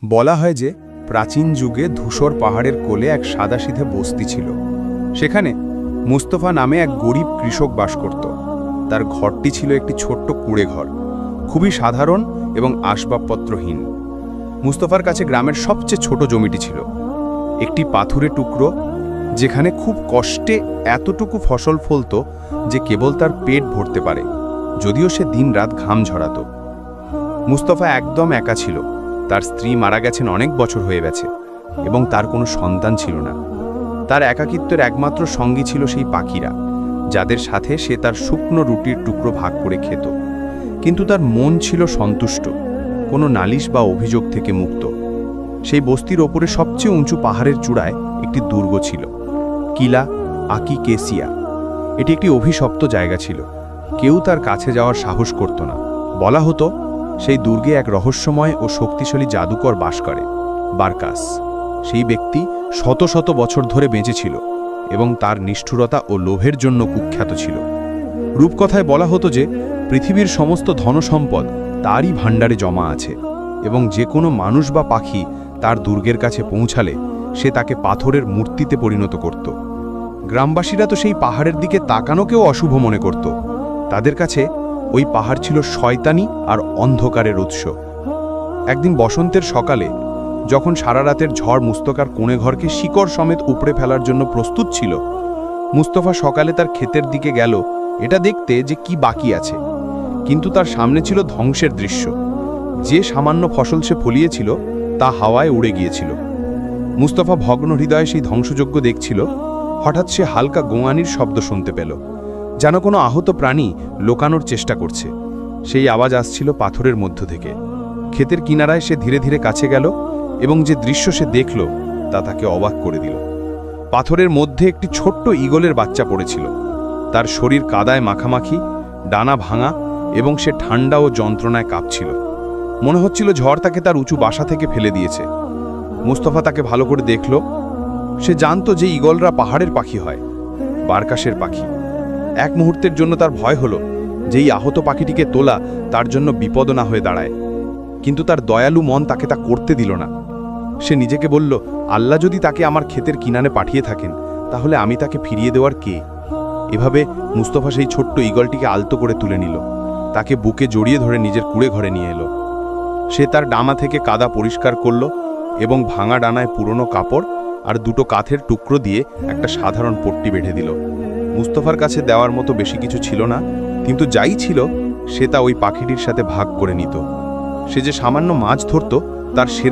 বলা হয় যে প্রাচীন যুগে ধূসর পাহাড়ের কোলে এক সাদাসিধে বস্তি ছিল। সেখানে মুস্তফা নামে এক গরিব কৃষক বাস করত। তার ঘরটি ছিল একটি ছোট্ট কুঁড়ে ঘর, খুবই সাধারণ এবং আসবাবপত্রহীন। মুস্তফার কাছে গ্রামের সবচেয়ে ছোট জমিটি ছিল, একটি পাথুরে টুকরো, যেখানে খুব কষ্টে এতটুকু ফসল ফলত যে কেবল তার পেট ভরতে পারে, যদিও সে দিনরাত ঘাম ঝরাত। মুস্তফা একদম একা ছিল। তার স্ত্রী মারা গেছেন অনেক বছর হয়ে গেছে এবং তার কোনো সন্তান ছিল না। তার একাকিত্বের একমাত্র সঙ্গী ছিল সেই পাখিরা, যাদের সাথে সে তার শুকনো রুটির টুকরো ভাগ করে খেত। কিন্তু তার মন ছিল সন্তুষ্ট, কোনো নালিশ বা অভিযোগ থেকে মুক্ত। সেই বস্তির ওপরে সবচেয়ে উঁচু পাহাড়ের চূড়ায় একটি দুর্গ ছিল, কিলা আকি কেসিয়া। এটি একটি অভিশপ্ত জায়গা ছিল, কেউ তার কাছে যাওয়ার সাহস করত না। বলা হতো সেই দুর্গে এক রহস্যময় ও শক্তিশালী জাদুকর বাস করে, বারকাস। সেই ব্যক্তি শত শত বছর ধরে বেঁচেছিল এবং তার নিষ্ঠুরতা ও লোভের জন্য কুখ্যাত ছিল। রূপকথায় বলা হতো যে পৃথিবীর সমস্ত ধনসম্পদ তারই ভাণ্ডারে জমা আছে এবং যে কোনো মানুষ বা পাখি তার দুর্গের কাছে পৌঁছালে সে তাকে পাথরের মূর্তিতে পরিণত করত। গ্রামবাসীরা তো সেই পাহাড়ের দিকে তাকানোকেও অশুভ মনে করত। তাদের কাছে ওই পাহাড় ছিল শয়তানি আর অন্ধকারের উৎস। একদিন বসন্তের সকালে, যখন সারা রাতের ঝড় মুস্তফার কোণে ঘরকে শিকড় সমেত উপড়ে ফেলার জন্য প্রস্তুত ছিল, মুস্তফা সকালে তার ক্ষেতের দিকে গেল এটা দেখতে যে কি বাকি আছে। কিন্তু তার সামনে ছিল ধ্বংসের দৃশ্য। যে সামান্য ফসল সে ফলিয়েছিল তা হাওয়ায় উড়ে গিয়েছিল। মুস্তফা ভগ্ন হৃদয়ে সেই ধ্বংসযজ্ঞ দেখছিল। হঠাৎ সে হালকা গোঙানির শব্দ শুনতে পেল, যেন কোনো আহত প্রাণী লোকানোর চেষ্টা করছে। সেই আওয়াজ আসছিল পাথরের মধ্য থেকে। ক্ষেতের কিনারায় সে ধীরে ধীরে কাছে গেল এবং যে দৃশ্য সে দেখল তা তাকে অবাক করে দিল। পাথরের মধ্যে একটি ছোট্ট ঈগলের বাচ্চা পড়েছিল। তার শরীর কাদায় মাখামাখি, ডানা ভাঙা এবং সে ঠান্ডা ও যন্ত্রণায় কাঁপছিল। মনে হচ্ছিল ঝড় তাকে তার উঁচু বাসা থেকে ফেলে দিয়েছে। মুস্তফা তাকে ভালো করে দেখল। সে জানত যে ঈগলরা পাহাড়ের পাখি হয়, বারকাসের পাখি। এক মুহূর্তের জন্য তার ভয় হলো যে এই আহত পাখিটিকে তোলা তার জন্য বিপদ না হয়ে দাঁড়ায়। কিন্তু তার দয়ালু মন তাকে তা করতে দিল না। সে নিজেকে বলল, আল্লাহ যদি তাকে আমার ক্ষেতের কিনারে পাঠিয়ে থাকেন, তাহলে আমি তাকে ফিরিয়ে দেওয়ার কে? এভাবে মুস্তফা সেই ছোট্ট ঈগলটিকে আলতো করে তুলে নিল, তাকে বুকে জড়িয়ে ধরে নিজের কুঁড়ে ঘরে নিয়ে এলো। সে তার ডানা থেকে কাদা পরিষ্কার করল এবং ভাঙা ডানায় পুরনো কাপড় আর দুটো কাঠের টুকরো দিয়ে একটা সাধারণ পট্টি বেঁধে দিল। মুস্তফার কাছে দেওয়ার মতো বেশি কিছু ছিল না, কিন্তু যাই ছিল সে তা ওই পাখিটির সাথে ভাগ করে নিত। সে যে সামান্য মাছ ধরত, তার সেরা